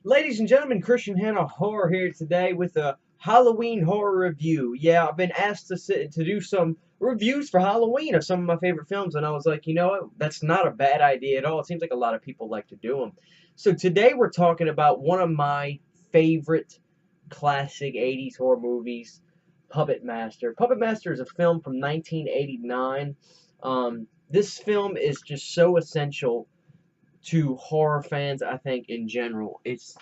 Ladies and gentlemen, Christian Hanna Horror here today with a Halloween horror review. Yeah, I've been asked to do some reviews for Halloween of some of my favorite films, and I was like, you know what? That's not a bad idea at all. It seems like a lot of people like to do them. So today we're talking about one of my favorite classic 80s horror movies, Puppet Master. Puppet Master is a film from 1989. This film is just so essential to horror fans, I think, in general. It's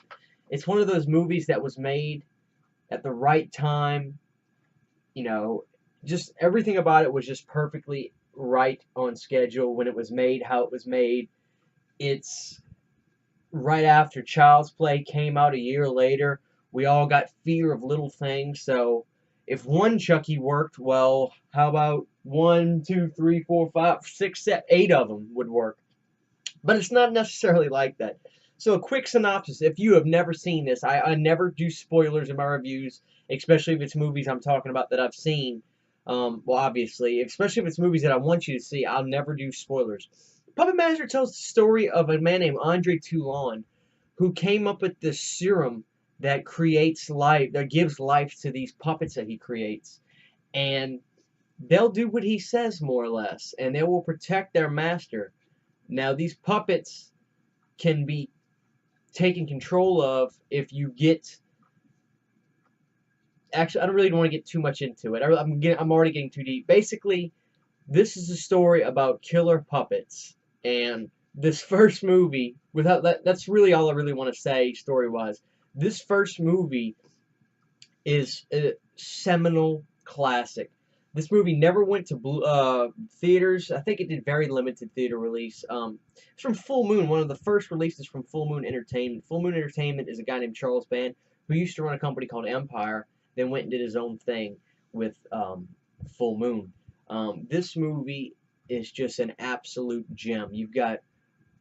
one of those movies that was made at the right time, you know, just everything about it was just perfectly right on schedule when it was made, how it was made. It's right after Child's Play came out a year later. We all got Fear of Little Things, so if one Chucky worked, well, how about one, two, three, four, five, six, seven, eight of them would work? But it's not necessarily like that. So a quick synopsis, if you have never seen this, I never do spoilers in my reviews, especially if it's movies I'm talking about that I've seen. Well, obviously, especially if it's movies that I want you to see, I'll never do spoilers. Puppet Master tells the story of a man named Andre Toulon who came up with this serum that creates life, that gives life to these puppets that he creates. And they'll do what he says, more or less, and they will protect their master. Now, these puppets can be taken control of if you get. Actually, I don't really want to get too much into it. I'm already getting too deep. Basically, this is a story about killer puppets, and this first movie, without that's really all I really want to say story-wise. This first movie is a seminal classic. This movie never went to theaters. I think it did very limited theater release. It's from Full Moon, one of the first releases from Full Moon Entertainment. Full Moon Entertainment is a guy named Charles Band who used to run a company called Empire, then went and did his own thing with Full Moon. This movie is just an absolute gem. You've got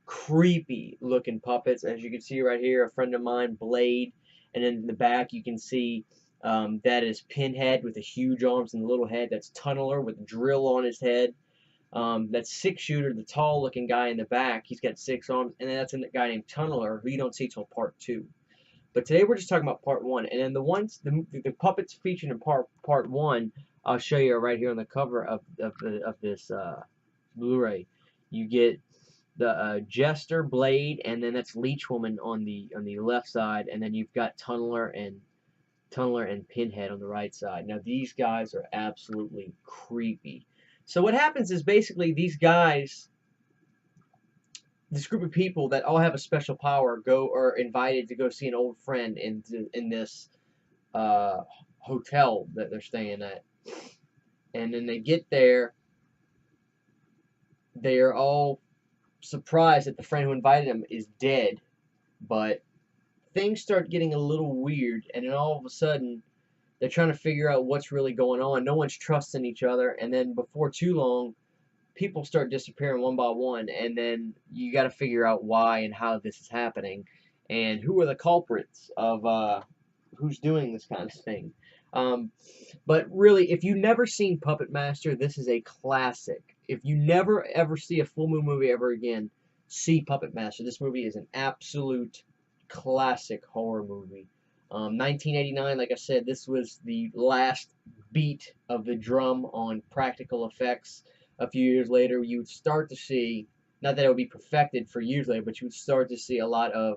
creepy looking puppets, as you can see right here. A friend of mine, Blade, and then in the back you can see that is Pinhead with the huge arms and the little head. That's Tunneler with a drill on his head. That's Six Shooter, the tall looking guy in the back. He's got six arms, and then that's a guy named Tunneler who you don't see till part 2. But today we're just talking about part 1, and then the puppets featured in part 1, I'll show you right here on the cover of this Blu-ray. You get the Jester, Blade, and then that's Leech Woman on the left side, and then you've got Tunneler and Pinhead on the right side. Now these guys are absolutely creepy. So what happens is basically these guys, this group of people that all have a special power, are invited to go see an old friend in this hotel that they're staying at, and then they get there. They are all surprised that the friend who invited them is dead, but things start getting a little weird, and then all of a sudden they're trying to figure out what's really going on. No one's trusting each other, and then before too long, people start disappearing one by one, and then you got to figure out why and how this is happening, and who are the culprits of who's doing this kind of thing. But really, if you've never seen Puppet Master, this is a classic. If you never ever see a Full Moon movie ever again, see Puppet Master. This movie is an absolute classic horror movie. 1989, like I said, this was the last beat of the drum on practical effects. A few years later, you would start to see, not that it would be perfected for years later, but you would start to see a lot of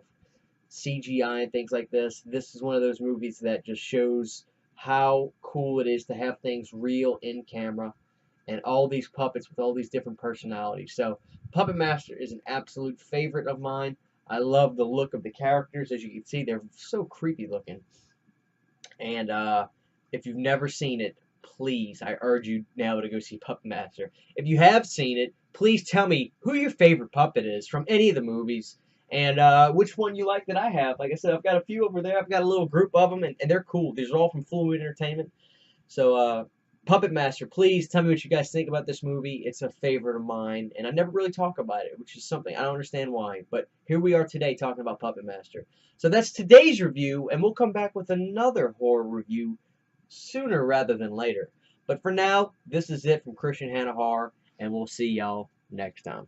CGI and things like this. This is one of those movies that just shows how cool it is to have things real in camera and all these puppets with all these different personalities. So Puppet Master is an absolute favorite of mine. I love the look of the characters. As you can see, they're so creepy looking. And if you've never seen it, please, I urge you now to go see Puppet Master. If you have seen it, please tell me who your favorite puppet is from any of the movies, and which one you like that I have. Like I said, I've got a few over there. I've got a little group of them, and they're cool. These are all from Full Moon Entertainment. So, Puppet Master, please tell me what you guys think about this movie. It's a favorite of mine, and I never really talk about it, which is something I don't understand why. But here we are today talking about Puppet Master. So that's today's review, and we'll come back with another horror review sooner rather than later. But for now, this is it from Christian Hanna Horror, and we'll see y'all next time.